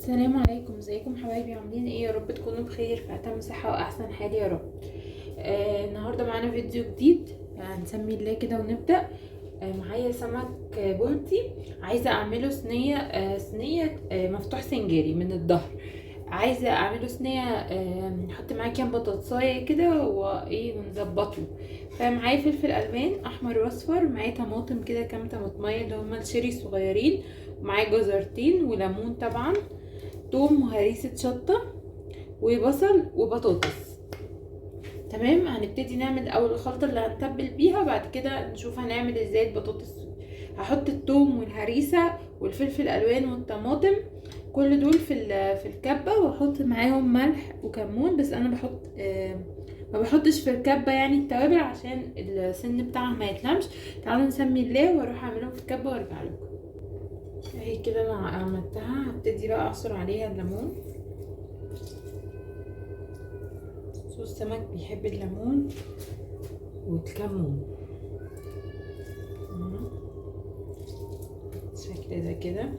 السلام عليكم، ازيكم حبايبي؟ عاملين ايه؟ يا رب تكونوا بخير في اتم صحه واحسن حال يا رب. النهارده معانا فيديو جديد، هنسمي الله كده ونبدا. معايا سمك بلطي، عايزه اعمله صينيه مفتوح سنجاري من الظهر. عايزه اعمله صينيه، نحط معاه كام بطاطسايه كده وايه ونظبطه. فمعايا فلفل الوان احمر واصفر، معايا طماطم كده كام طماطميه اللي هما الشيري الصغيرين، ومعايا جزرتين وليمون طبعا، توم وهريسة شطة وبصل وبطاطس. تمام، هنبتدي نعمل اول الخلطة اللي هنتبل بيها، بعد كده نشوف هنعمل ازاي البطاطس. هحط التوم والهريسة والفلفل الالوان والطماطم كل دول في الكبة، واحط معاهم ملح وكمون. بس انا بحط ما بحطش في الكبة يعني التوابل عشان السن بتاعها ما يتلمش. تعالوا نسمي الله واروح اعملهم في الكبة وارجع لكم. اهي كده انا عملتها، هبتدي بقى اعصر عليها الليمون. صوص السمك بيحب الليمون والكمون. بالشكل ده كده.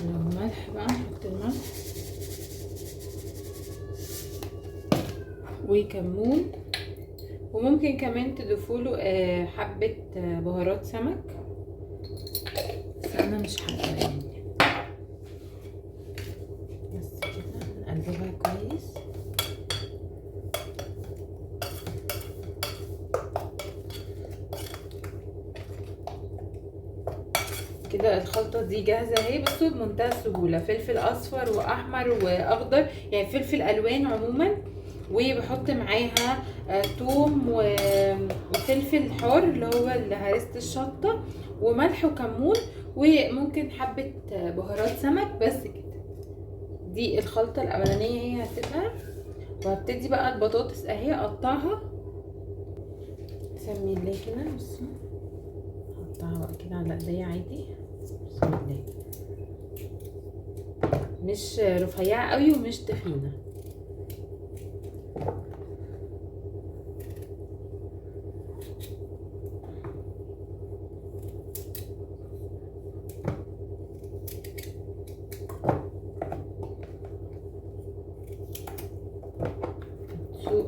الملح بقى نحط الملح وكمون، وممكن كمان تضيفوله حبة بهارات سمك، بس انا مش حابة يعني. بس كده نقلبها كويس. كده الخلطه دي جاهزه اهي. بصوا بمنتهى السهوله، فلفل اصفر واحمر واخضر، يعني فلفل الوان عموما، وبحط معاها توم وفلفل حار اللي هو اللي هرسة الشطه، وملح وكمون، وممكن حبه بهارات سمك. بس كده، دي الخلطه الاولانيه هي هتبقى. وهبتدي بقى البطاطس اهي اقطعها. سمي الله كده. بصوا اقطعها بقى كده على ايديا عادي. بسم الله. مش رفيعه قوي ومش تخينه.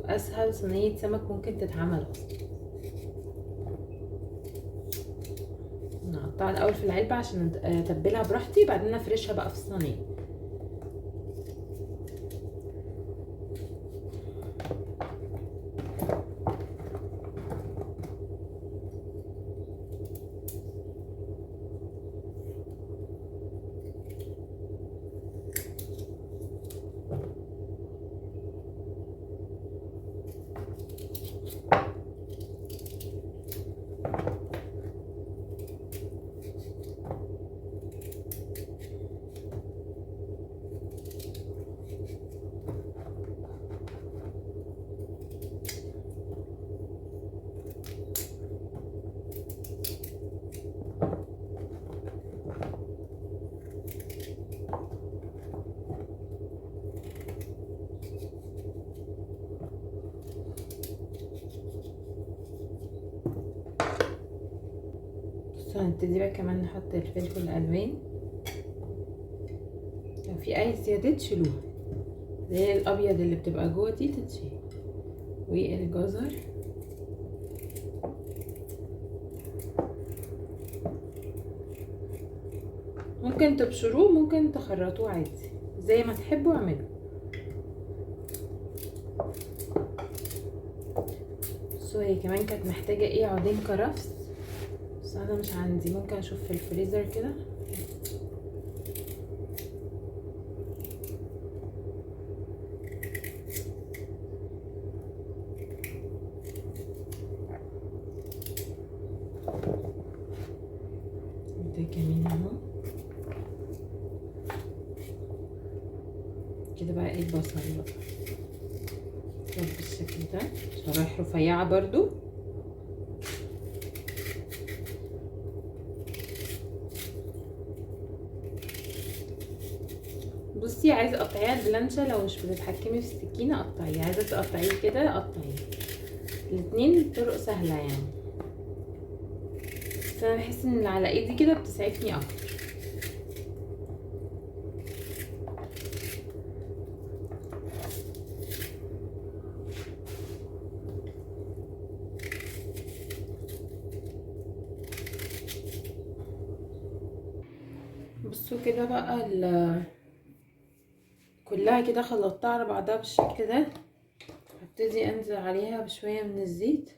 اسهل صينيه سمك ممكن تتعمل اصلا. نقطعها الاول في العلبه عشان اتبلها براحتي، بعدين افرشها بقى في الصينيه. هنبتدي بقى كمان نحط الفلفل الالوان، لو في اي زيادات شيلوها، زي الابيض اللي بتبقى جوه دي تتشيل، والجزر، ممكن تبشروه ممكن تخرطوه عادي زي ما تحبوا اعملوا. بصوا هي كمان كانت محتاجه ايه، عودين كرفس، بس انا مش عندي، ممكن اشوف في الفريزر كده. ده كمان اهو كده. بقى ايه البصل بقى بالشكل ده، شرايح رفيعه برضو. بصي، عايزه تقطعيها بلانشة، لو مش بتتحكمي في السكينه قطعيه، عايزه تقطعيه كده قطعيه. الاتنين طرق سهله يعني. بس انا بحس ان اللي على ايدي كده بتسعفني اكتر. بصوا كده بقى كلها كده خلطتها على بعضها بالشكل ده. هبتدي انزل عليها بشويه من الزيت.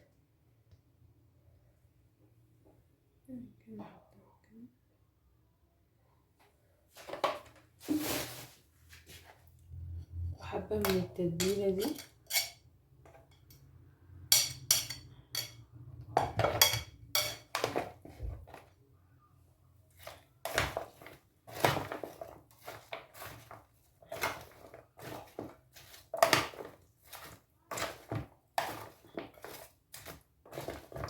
وحبه من التتبيله دي.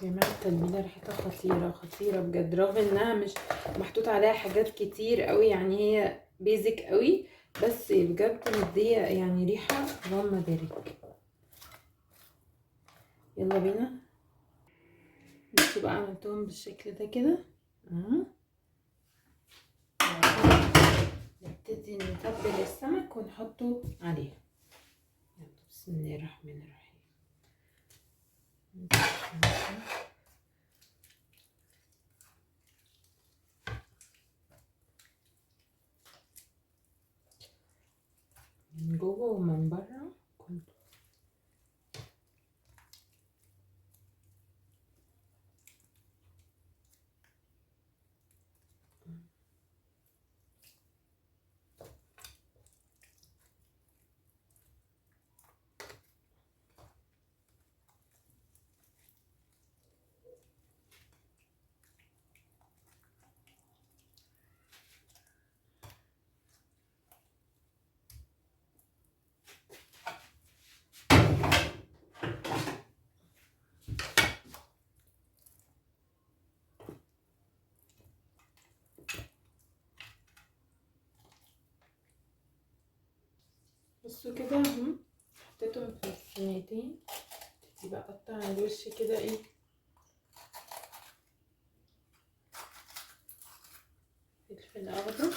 يا جماعه التتبيله ريحتها خطيره خطيره بجد، رغم انها مش محطوط عليها حاجات كتير قوي، يعني هي بيزك قوي، بس بجد مديه يعني ريحه اللهم بارك. يلا بينا. بصوا بقى عملتهم بالشكل ده كده. نبتدي نتبل السمك ونحطه عليه. بسم الله الرحمن الرحيم. من جوه ومن بره كله. بصوا كده اهم، حطيتهم في الصينيتين. ابتدي بقى اقطع على الوش كده ايه فلفل اخضر،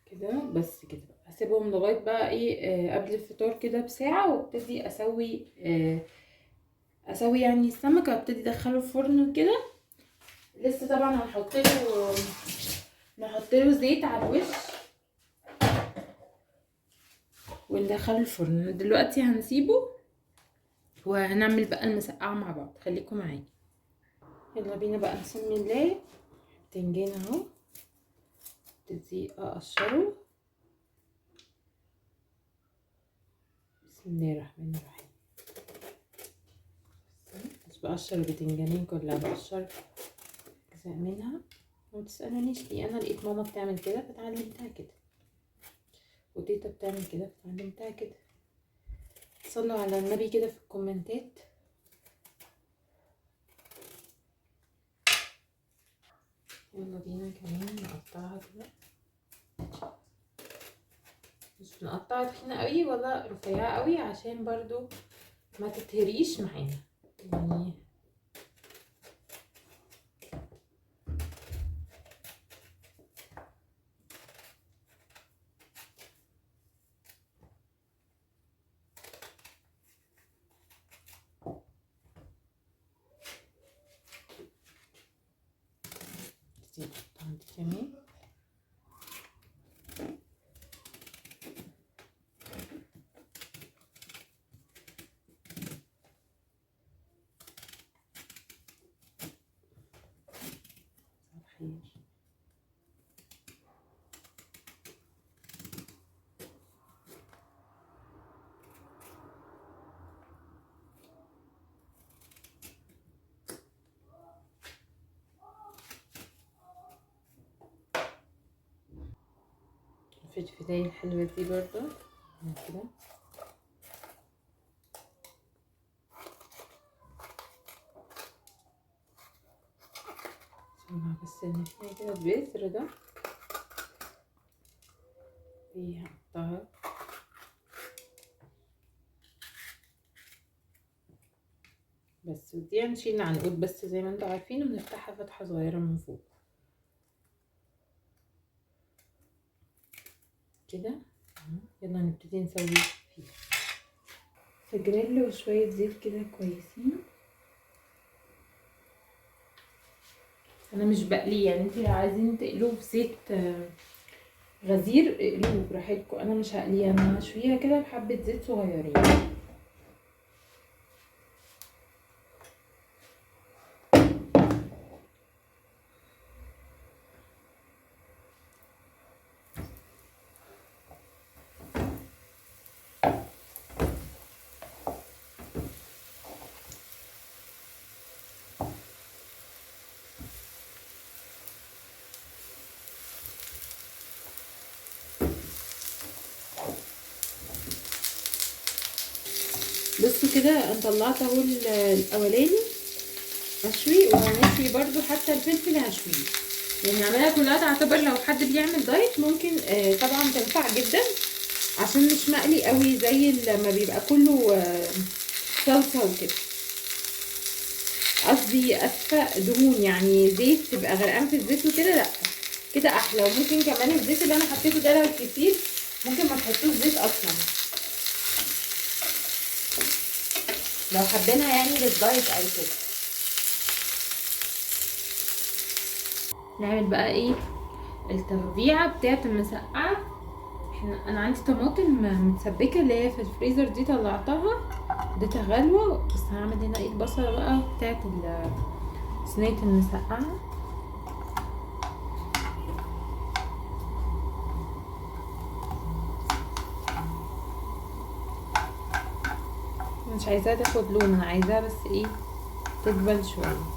كده بس كده بقى. هسيبهم لغايه بقى ايه قبل الفطار كده بساعه، وابتدي اسوي يعني السمكه، وابتدي ادخله الفرن وكده. لسه طبعا نحط له زيت على الوش وندخله الفرن. دلوقتي هنسيبه وهنعمل بقى المسقعه مع بعض، خليكم معايا. يلا بينا بقى نسمي الله. بتنجان اهو، ابتدي اقشره. بسم الله الرحمن الرحيم. مش بقشر البتنجانين كلها، بقشر اجزاء منها. ما تسألونيش ليه، انا لقيت ماما بتعمل كده فتعلمتها كده، وتيتا بتعمل كده فتعلمتها كده. صلوا على النبي كده في الكومنتات. يلا بينا كمان نقطعها كده. مش بنقطعها تخينة قوي ولا رفيعة قوي عشان برضو ما تتهريش معانا يعني. عندي كمان خير. الفلفلاية الحلوة دي برضو كده بس ان فيها كده البذر ده هقطعها بس، ودي هنشيل العنقود بس زي ما انتوا عارفين، وبنفتحها فتحة صغيرة من فوق كده. يلا نبتدي نسوي فيها في جريل وشوية زيت كده كويسين. انا مش بقليه، يعني انتوا لو عايزين تقلوه في زيت غزير اقلوه براحتكم، انا مش هقليه، انا هشويها كده بحبة زيت صغيرين. بصوا كده انا طلعت اهو الاولاني هشوي، وهنشوي برضو حتى الفلفل هشويه، يعني عملها كلها تعتبر لو حد بيعمل دايت ممكن طبعا تنفع جدا، عشان مش مقلي قوي زي لما بيبقى كله صلصه وكده، قصدي اسفه دهون، يعني زيت تبقى غرقان في الزيت وكده، لا كده احلى. وممكن كمان الزيت اللي انا حطيته ده لو كتير ممكن ما تحطوش زيت اصلا لو حابينها يعني للدايت او كده. نعمل بقى ايه التربيعه بتاعت المسقعه. انا عندي طماطم متسبكه اللي هي في الفريزر دي، طلعتها اديتها غلوه، بس هعمل هنا ايه البصله بقى بتاعت صينيه المسقعه. مش عايزاها تاخد لون، انا عايزاها بس ايه تدبل شويه.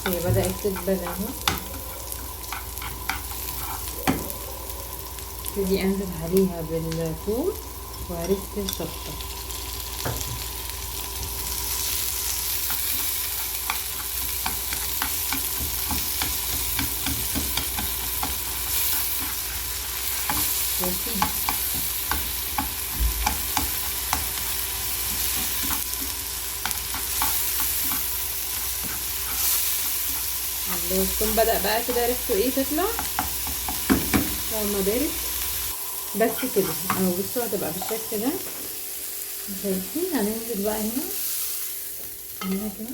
هي بدأت تدبل اهو، ابتدي انزل عليها بالثوم وهرسة الشطة. واسيب الثوم بدأ بقى كده ريحته ايه تطلع لما بارد، بس كده اهو. بصوا هتبقى بالشكل ده، شايفين؟ هننزل بقى هنا كده،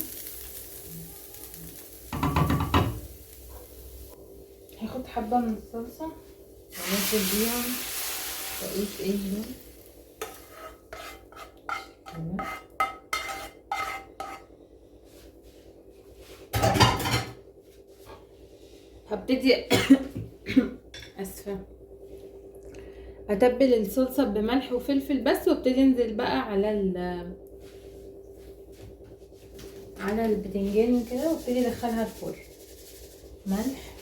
هاخد حبة من الصلصة وانزل بيها بقيت ايه دول كده. هبتدي اسفة اتبل الصلصة بملح وفلفل بس، وابتدي انزل بقى على البتنجان كده، وابتدي ادخلها الفرن. ملح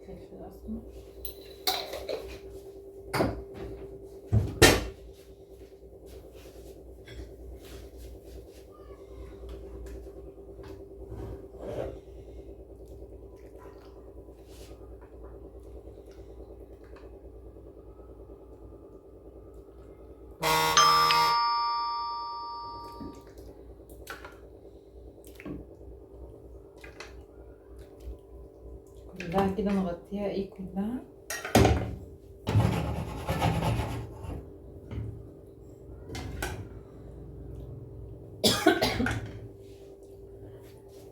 فلفل اسمر كلها كده نغطيها ايه كلها.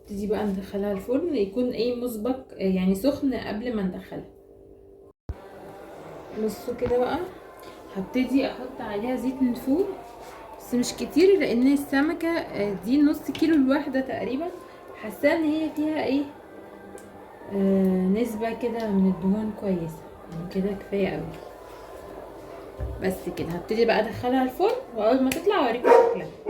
نبتدي بقى ندخلها الفرن، يكون ايه مسبق يعني سخن قبل ما ندخلها. بصوا كده بقى، هبتدي احط عليها زيت من فوق بس مش كتير، لان السمكه دي نص كيلو الواحده تقريبا، حاسه ان هي فيها ايه نسبه كده من الدهون كويسه، يعني كده كفايه قوي. بس كده هبتدي بقى ادخلها الفرن، واول ما تطلع اوريكم شكلها.